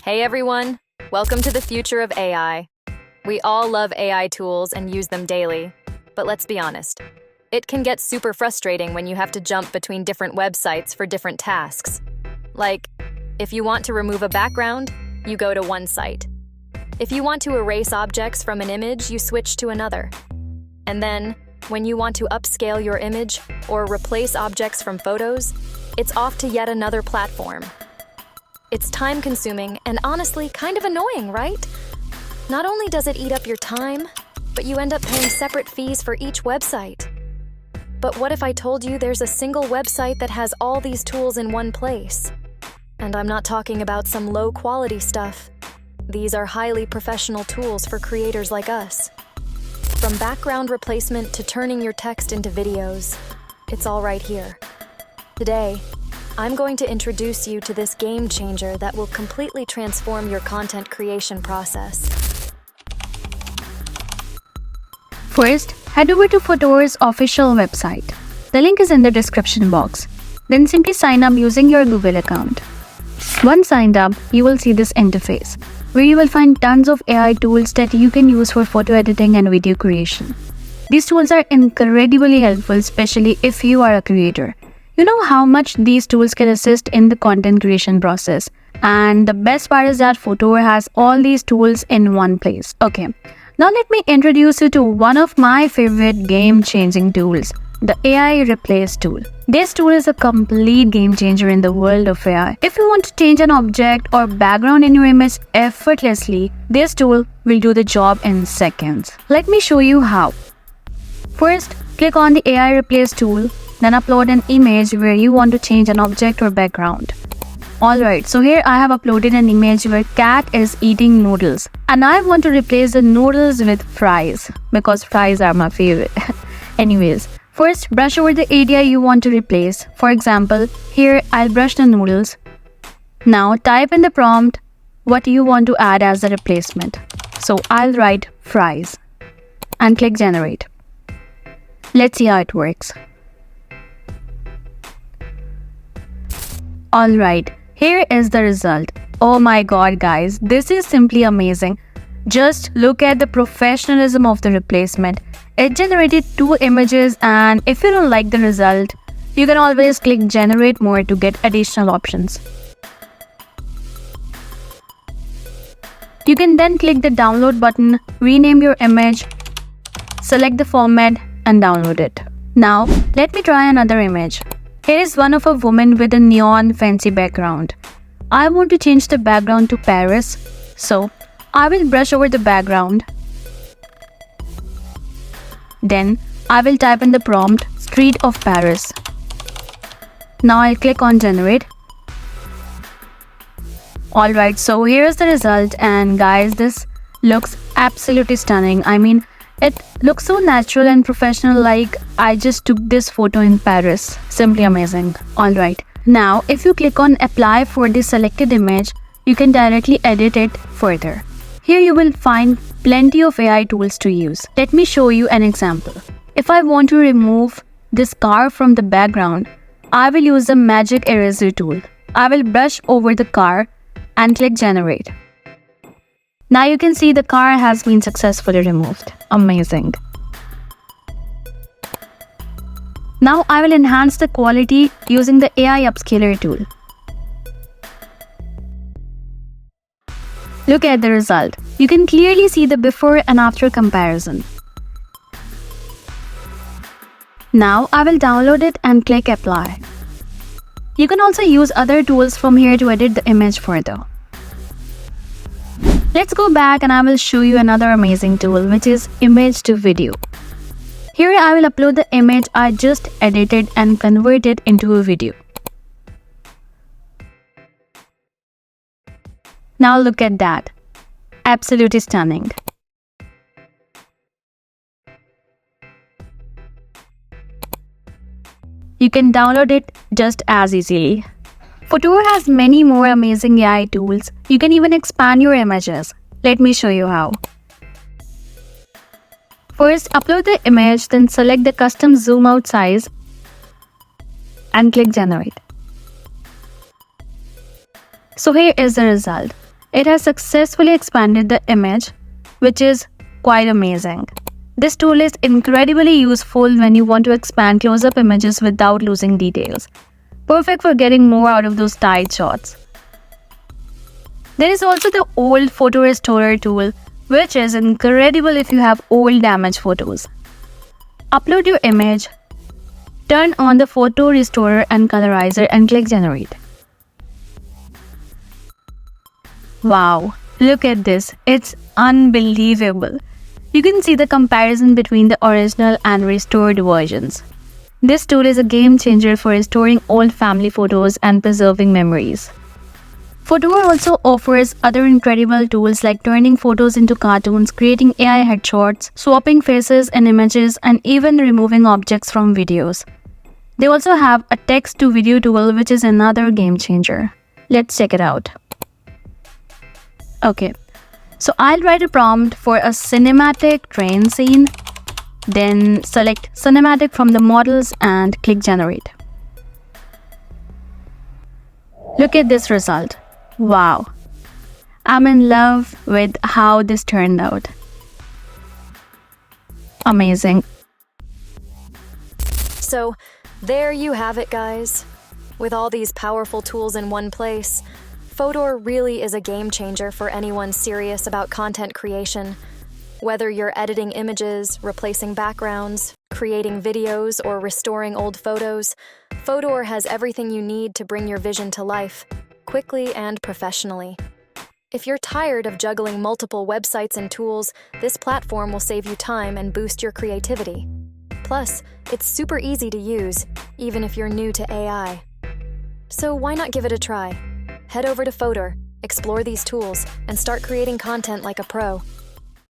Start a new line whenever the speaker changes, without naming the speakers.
Hey everyone, welcome to the future of AI. We all love AI tools and use them daily, but let's be honest. It can get super frustrating when you have to jump between different websites for different tasks. Like, if you want to remove a background, you go to one site. If you want to erase objects from an image, you switch to another. And then, when you want to upscale your image or replace objects from photos, it's off to yet another platform. It's time-consuming and honestly kind of annoying, right? Not only does it eat up your time, but you end up paying separate fees for each website. But what if I told you there's a single website that has all these tools in one place? And I'm not talking about some low-quality stuff. These are highly professional tools for creators like us. From background replacement to turning your text into videos, it's all right here. Today, I'm going to introduce you to this game changer that will completely transform your content creation process.
First, head over to Fotor's official website. The link is in the description box. Then simply sign up using your Google account. Once signed up, you will see this interface, where you will find tons of AI tools that you can use for photo editing and video creation. These tools are incredibly helpful, especially if you are a creator. You know how much these tools can assist in the content creation process. And the best part is that Fotor has all these tools in one place. Okay, now let me introduce you to one of my favorite game-changing tools, the AI Replace tool. This tool is a complete game changer in the world of AI. If you want to change an object or background in your image effortlessly, this tool will do the job in seconds. Let me show you how. First, click on the AI Replace tool. Then upload an image where you want to change an object or background. Alright, so here I have uploaded an image where cat is eating noodles. And I want to replace the noodles with fries because fries are my favorite. Anyways, first brush over the area you want to replace. For example, here I'll brush the noodles. Now type in the prompt what you want to add as a replacement. So I'll write fries and click generate. Let's see how it works. Alright, here is the result. Oh my god guys, this is simply amazing. Just look at the professionalism of the replacement. It generated 2 images, and if you don't like the result, you can always click generate more to get additional options. You can then click the download button, rename your image, select the format and download it. Now, let me try another image. Here is one of a woman with a neon fancy background. I want to change the background to Paris, so I will brush over the background. Then I will type in the prompt Street of Paris. Now I'll click on generate. Alright, so here is the result, and guys, this looks absolutely stunning. I mean, it looks so natural and professional, like I just took this photo in Paris. Simply amazing. Alright, now if you click on apply for the selected image, you can directly edit it further. Here you will find plenty of AI tools to use. Let me show you an example. If I want to remove this car from the background, I will use the magic eraser tool. I will brush over the car and click generate. Now you can see the car has been successfully removed. Amazing. Now I will enhance the quality using the AI Upscaler tool. Look at the result. You can clearly see the before and after comparison. Now I will download it and click apply. You can also use other tools from here to edit the image further. Let's go back and I will show you another amazing tool, which is image to video. Here I will upload the image I just edited and convert it into a video. Now look at that. Absolutely stunning. You can download it just as easily. Fotor has many more amazing AI tools. You can even expand your images. Let me show you how. First, upload the image, then select the custom zoom out size and click generate. So here is the result. It has successfully expanded the image, which is quite amazing. This tool is incredibly useful when you want to expand close-up images without losing details. Perfect for getting more out of those tight shots. There is also the old photo restorer tool, which is incredible if you have old damaged photos. Upload your image, turn on the photo restorer and colorizer and click generate. Wow, look at this, it's unbelievable. You can see the comparison between the original and restored versions. This tool is a game changer for restoring old family photos and preserving memories. Fotor also offers other incredible tools like turning photos into cartoons, creating AI headshots, swapping faces and images, and even removing objects from videos. They also have a text-to-video tool, which is another game changer. Let's check it out. Okay, so I'll write a prompt for a cinematic train scene, then select cinematic from the models and click generate. Look at this result. Wow, I'm in love with how this turned out. Amazing.
So, there you have it, guys. With all these powerful tools in one place, Fotor really is a game changer for anyone serious about content creation. Whether you're editing images, replacing backgrounds, creating videos, or restoring old photos, Fotor has everything you need to bring your vision to life, quickly and professionally. If you're tired of juggling multiple websites and tools, this platform will save you time and boost your creativity. Plus, it's super easy to use, even if you're new to AI. So why not give it a try? Head over to Fotor, explore these tools, and start creating content like a pro.